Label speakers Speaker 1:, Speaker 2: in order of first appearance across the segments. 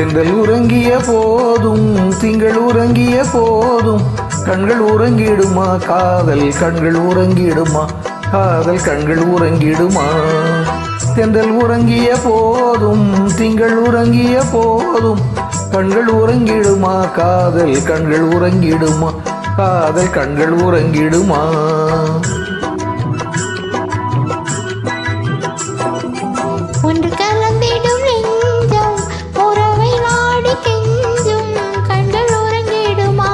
Speaker 1: தென்றல் உறங்கிய போதும் திங்கள் உறங்கிய போதும் கண்கள் உறங்கிடுமா காதல் கண்கள் உறங்கிடுமா காதல் கண்கள் உறங்கிடுமா தென்றல் உறங்கிய போதும் திங்கள் உறங்கிய போதும் கண்கள் உறங்கிடுமா காதல் கண்கள் உறங்கிடுமா காதல் கண்கள் உறங்கிடுமா
Speaker 2: ஒன்று கலந்திடும் நெஞ்சம் உறவை நாடி கெஞ்சும் கண்கள் உறங்கிடுமா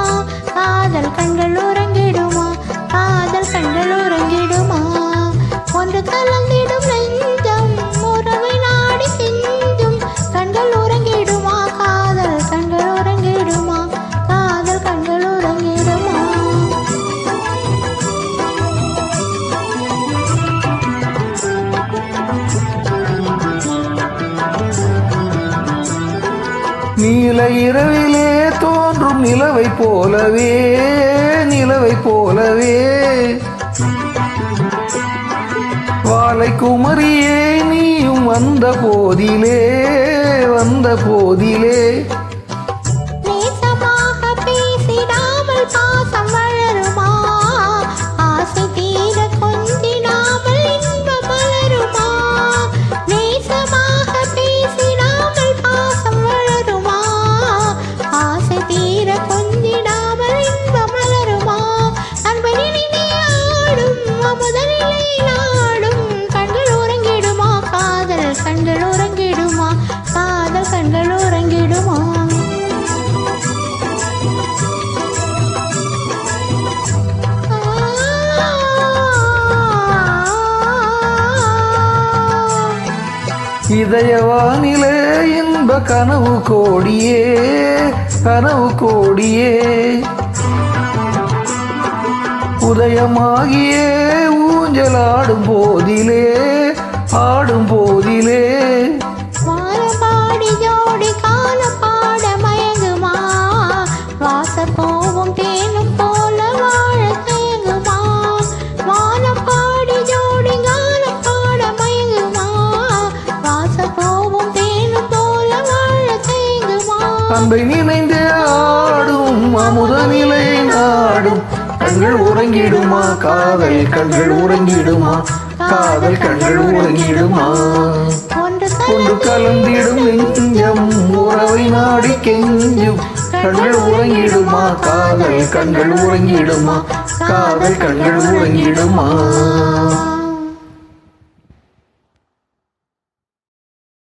Speaker 2: காதல் கண்கள் உறங்கிடுமா காதல் கண்கள் உறங்கிடுமா ஒன்று கலந்திடும் நெஞ்சம் உறவை நாடி கெஞ்சும் கண்கள் உறங்கிடுமா காதல் கண்கள் உறங்கிடுமா காதல் கண்கள் உறங்கிடுமா
Speaker 1: நீல இரவிலே தோன்றும் நிலவை போலவே நிலவை போலவே வாழை குமரியே நீயும் வந்த போதிலே வந்த போதிலே
Speaker 2: நேசமாக பேசிடாமல் பாசம் வளருமா ஆசை தீர கொஞ்சிடாமல் இன்பம் மலருமா நேசமாக பேசிடாமல் பாசம் வளருமா ஆசை தீர கொஞ்சிடாமல் இன்பம் மலருமா அன்பை நினைவே ஆடும் அமுதனிலை நாடும் கண்கள் உறங்கிடுமா காதல் கண்கள் உறங்கிடுமா காதல் கண்கள் உறங்கிடுமா
Speaker 1: இதயவானிலே இன்ப கனவு கோடியே கனவு கோடியே உதயமாகியே ஊஞ்சலாடும் போதிலே ஆடும் போதிலே
Speaker 2: வானப்பாடி ஜோடி காலம் பாட மயங்குமா வாசப்பூவும் தேனும் போல வாழ தயங்குமா வானப்பாடி ஜோடி காலம் பாட மயங்குமா வாசப்பூவும் தேனும் போல வாழ தயங்குமா
Speaker 1: அன்பை நினைந்து ஆடும் அமுத நிலை நாடும் கண்கள் உறங்கிடுமா காதல் கண்கள் உறங்கிடுமா காதல் கண்கள் உறங்கிடுமா ஒன்று கலந்திடும் நெஞ்சம் உறவை நாடி கெஞ்சும் கண்கள் உறங்கிடுமா காதல் கண்கள் உறங்கிடுமா காதல் கண்கள் உறங்கிடுமா